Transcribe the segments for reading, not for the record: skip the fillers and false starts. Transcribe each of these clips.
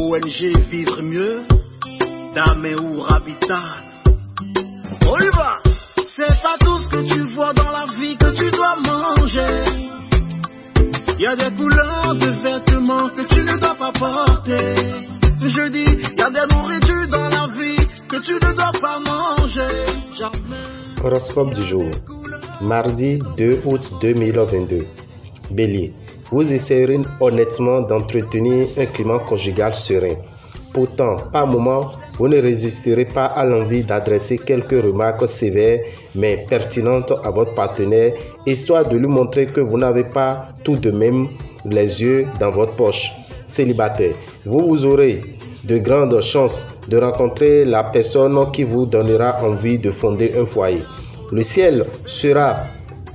ONG Vivre Mieux, d'Améou Habitat. On y va! C'est pas tout ce que tu vois dans la vie que tu dois manger. Il y a des couleurs de vêtements que tu ne dois pas porter. Je dis, il y a des nourritures dans la vie que tu ne dois pas manger. Jamais. Horoscope du jour. Mardi 2 août 2022. Bélier. Vous essayerez honnêtement d'entretenir un climat conjugal serein. Pourtant, par moment, vous ne résisterez pas à l'envie d'adresser quelques remarques sévères mais pertinentes à votre partenaire, histoire de lui montrer que vous n'avez pas tout de même les yeux dans votre poche. Célibataire, vous aurez de grandes chances de rencontrer la personne qui vous donnera envie de fonder un foyer. Le ciel sera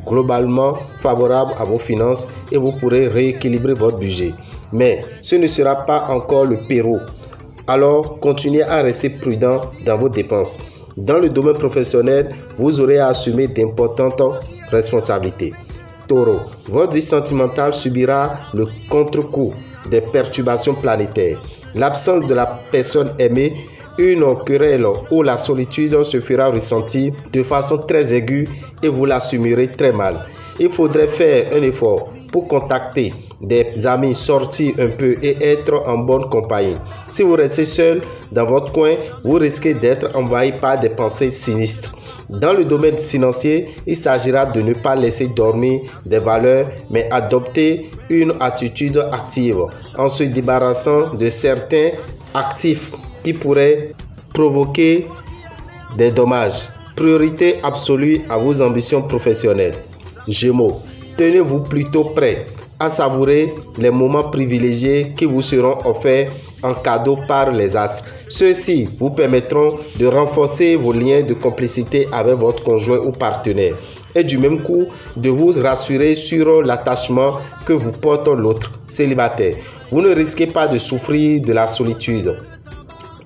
globalement favorable à vos finances et vous pourrez rééquilibrer votre budget. Mais ce ne sera pas encore le Pérou. Alors, continuez à rester prudent dans vos dépenses. Dans le domaine professionnel, vous aurez à assumer d'importantes responsabilités. Taureau, votre vie sentimentale subira le contre-coup des perturbations planétaires. L'absence de la personne aimée, une querelle ou la solitude se fera ressentir de façon très aiguë et vous l'assumerez très mal. Il faudrait faire un effort pour contacter des amis, sortir un peu et être en bonne compagnie. Si vous restez seul dans votre coin, vous risquez d'être envahi par des pensées sinistres. Dans le domaine financier, il s'agira de ne pas laisser dormir des valeurs, mais adopter une attitude active en se débarrassant de certains actifs qui pourraient provoquer des dommages. Priorité absolue à vos ambitions professionnelles. Gémeaux, tenez-vous plutôt prêt à savourer les moments privilégiés qui vous seront offerts en cadeau par les astres. Ceux-ci vous permettront de renforcer vos liens de complicité avec votre conjoint ou partenaire et du même coup de vous rassurer sur l'attachement que vous porte l'autre célibataire. Vous ne risquez pas de souffrir de la solitude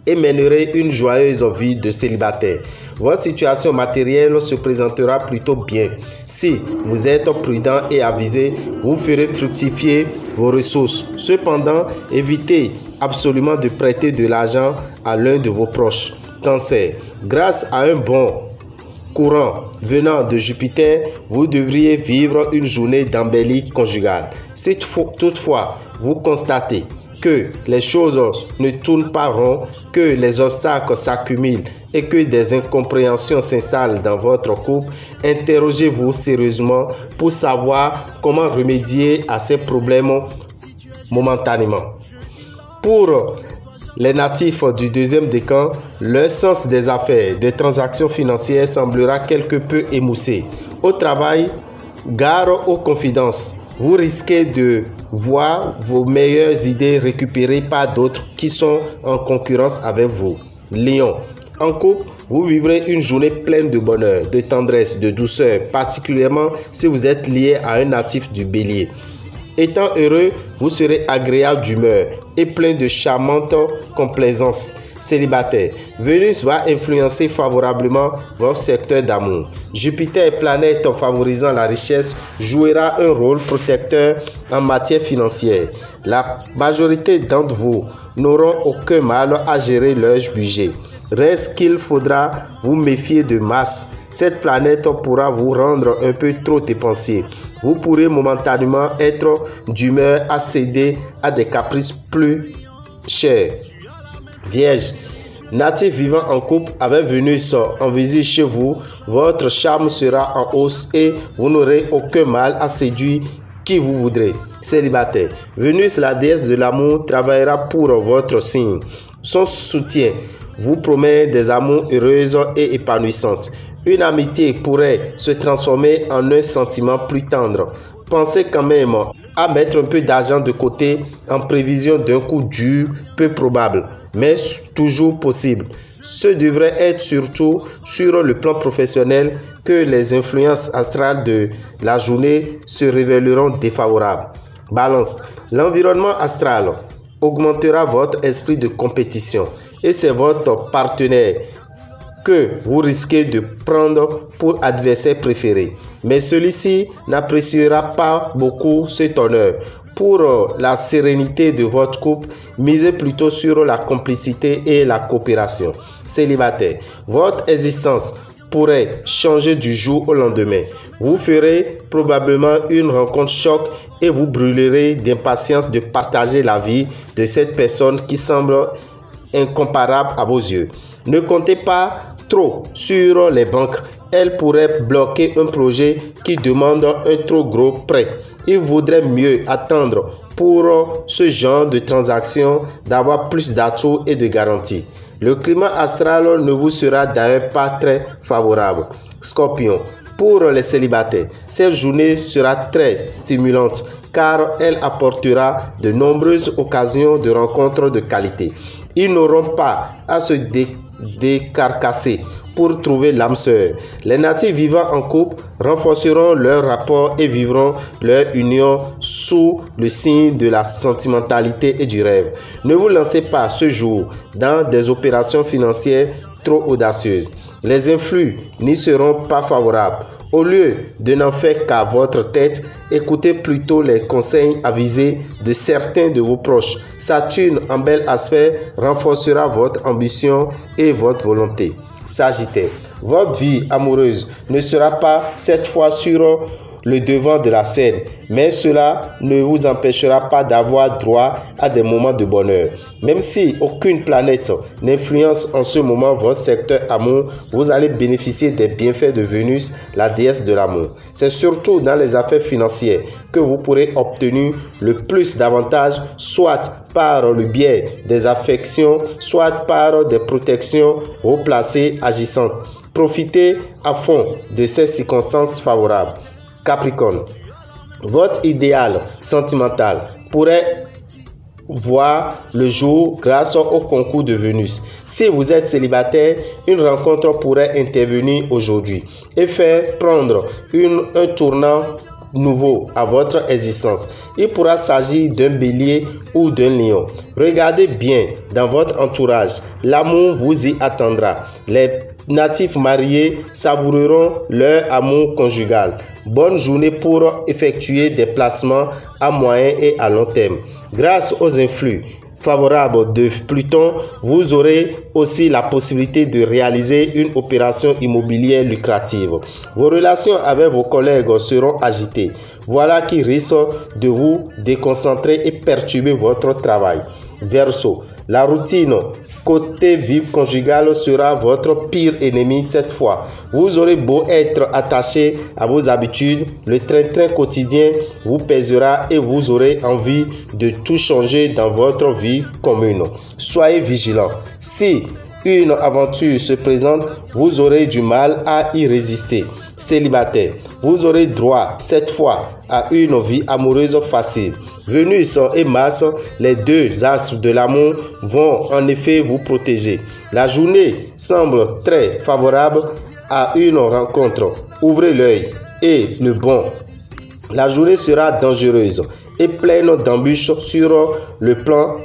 et mènerez une joyeuse vie de célibataire. Votre situation matérielle se présentera plutôt bien. Si vous êtes prudent et avisé, vous ferez fructifier vos ressources. Cependant, évitez absolument de prêter de l'argent à l'un de vos proches. Cancer, grâce à un bon courant venant de Jupiter, vous devriez vivre une journée d'embellie conjugale. Si toutefois vous constatez que les choses ne tournent pas rond, que les obstacles s'accumulent et que des incompréhensions s'installent dans votre couple, interrogez-vous sérieusement pour savoir comment remédier à ces problèmes momentanément. Pour les natifs du deuxième décan, leur sens des affaires, des transactions financières semblera quelque peu émoussé. Au travail, gare aux confidences. Vous risquez de voir vos meilleures idées récupérées par d'autres qui sont en concurrence avec vous. Lion, en couple, vous vivrez une journée pleine de bonheur, de tendresse, de douceur, particulièrement si vous êtes lié à un natif du Bélier. Étant heureux, vous serez agréable d'humeur et plein de charmante complaisance. Célibataire, Vénus va influencer favorablement votre secteur d'amour. Jupiter, planète favorisant la richesse, jouera un rôle protecteur en matière financière. La majorité d'entre vous n'auront aucun mal à gérer leur budget. Reste qu'il faudra vous méfier de Mars. Cette planète pourra vous rendre un peu trop dépensier. Vous pourrez momentanément être d'humeur à céder à des caprices plus chers. Vierge, natif vivant en couple avec Vénus en visite chez vous, votre charme sera en hausse et vous n'aurez aucun mal à séduire qui vous voudrez. Célibataire, Vénus, la déesse de l'amour, travaillera pour votre signe. Son soutien vous promet des amours heureuses et épanouissantes. Une amitié pourrait se transformer en un sentiment plus tendre. Pensez quand même à mettre un peu d'argent de côté en prévision d'un coup dur, peu probable, mais toujours possible. Ce devrait être surtout sur le plan professionnel que les influences astrales de la journée se révéleront défavorables. Balance, l'environnement astral augmentera votre esprit de compétition et c'est votre partenaire que vous risquez de prendre pour adversaire préféré. Mais celui-ci n'appréciera pas beaucoup cet honneur. Pour la sérénité de votre couple, misez plutôt sur la complicité et la coopération. Célibataire, votre existence pourrait changer du jour au lendemain. Vous ferez probablement une rencontre choc et vous brûlerez d'impatience de partager la vie de cette personne qui semble incomparable à vos yeux. Ne comptez pas trop sur les banques. Elles pourraient bloquer un projet qui demande un trop gros prêt. Il vaudrait mieux attendre pour ce genre de transaction d'avoir plus d'atouts et de garanties. Le climat astral ne vous sera d'ailleurs pas très favorable. Scorpion, pour les célibataires, cette journée sera très stimulante car elle apportera de nombreuses occasions de rencontres de qualité. Ils n'auront pas à se décarcasser pour trouver l'âme sœur. Les natifs vivant en couple renforceront leur rapport et vivront leur union sous le signe de la sentimentalité et du rêve. Ne vous lancez pas ce jour dans des opérations financières trop audacieuses. Les influx n'y seront pas favorables. Au lieu de n'en faire qu'à votre tête, écoutez plutôt les conseils avisés de certains de vos proches. Saturne en bel aspect renforcera votre ambition et votre volonté. Sagittaire, votre vie amoureuse ne sera pas cette fois sur le devant de la scène, mais cela ne vous empêchera pas d'avoir droit à des moments de bonheur. Même si aucune planète n'influence en ce moment votre secteur amour, vous allez bénéficier des bienfaits de Vénus, la déesse de l'amour. C'est surtout dans les affaires financières que vous pourrez obtenir le plus d'avantages, soit par le biais des affections, soit par des protections haut placées agissantes. Profitez à fond de ces circonstances favorables. Capricorne, votre idéal sentimental pourrait voir le jour grâce au concours de Vénus. Si vous êtes célibataire, une rencontre pourrait intervenir aujourd'hui et faire prendre un tournant nouveau à votre existence. Il pourra s'agir d'un bélier ou d'un lion. Regardez bien dans votre entourage. L'amour vous y attendra. Les natifs mariés savoureront leur amour conjugal. Bonne journée pour effectuer des placements à moyen et à long terme. Grâce aux influx favorables de Pluton, vous aurez aussi la possibilité de réaliser une opération immobilière lucrative. Vos relations avec vos collègues seront agitées. Voilà qui risque de vous déconcentrer et perturber votre travail. Verseau, la routine côté vie conjugale sera votre pire ennemi cette fois. Vous aurez beau être attaché à vos habitudes, le train-train quotidien vous pèsera et vous aurez envie de tout changer dans votre vie commune. Soyez vigilants. Si une aventure se présente, vous aurez du mal à y résister. Célibataire, vous aurez droit cette fois à une vie amoureuse facile. Vénus et Mars, les deux astres de l'amour, vont en effet vous protéger. La journée semble très favorable à une rencontre. Ouvrez l'œil et le bon. La journée sera dangereuse et pleine d'embûches sur le plan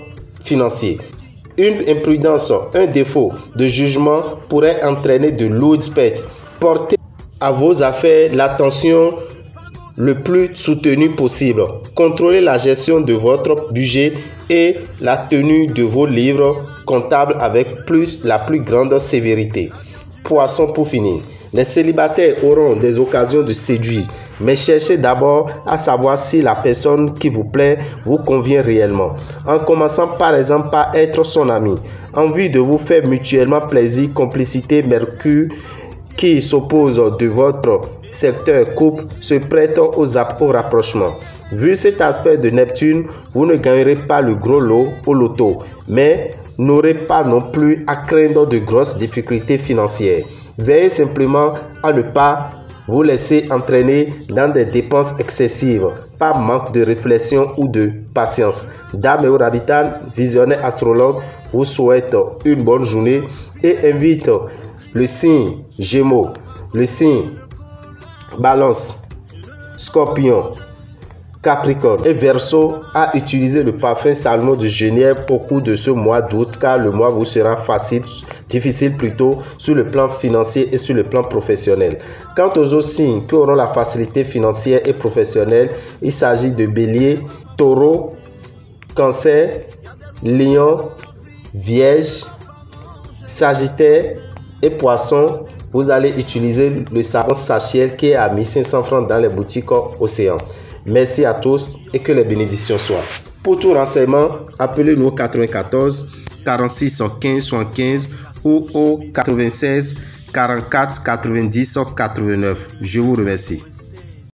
financier. Une imprudence, un défaut de jugement pourrait entraîner de lourdes pertes. Portez à vos affaires l'attention le plus soutenue possible. Contrôlez la gestion de votre budget et la tenue de vos livres comptables avec la plus grande sévérité. Poisson, pour finir. Les célibataires auront des occasions de séduire, mais cherchez d'abord à savoir si la personne qui vous plaît vous convient réellement. En commençant par exemple par être son ami. Envie de vous faire mutuellement plaisir, complicité, Mercure qui s'oppose de votre secteur couple se prête au rapprochement. Vu cet aspect de Neptune, vous ne gagnerez pas le gros lot au loto, mais n'aurez pas non plus à craindre de grosses difficultés financières. Veillez simplement à ne pas vous laisser entraîner dans des dépenses excessives, par manque de réflexion ou de patience. Dame et Rabitan, visionnaire astrologue, vous souhaite une bonne journée et invite le signe Gémeaux, le signe Balance, Scorpion, Capricorne et Verseau à utiliser le parfum Salmon de Genève au cours de ce mois d'août, car le mois vous sera difficile plutôt sur le plan financier et sur le plan professionnel. Quant aux autres signes qui auront la facilité financière et professionnelle, il s'agit de Bélier, Taureau, Cancer, Lion, Vierge, Sagittaire et Poisson, vous allez utiliser le savon Sachiel qui est à 1500 francs dans les boutiques Océan. Merci à tous et que les bénédictions soient. Pour tout renseignement, appelez-nous au 94 46 15 75 ou au 96 44 90 89. Je vous remercie.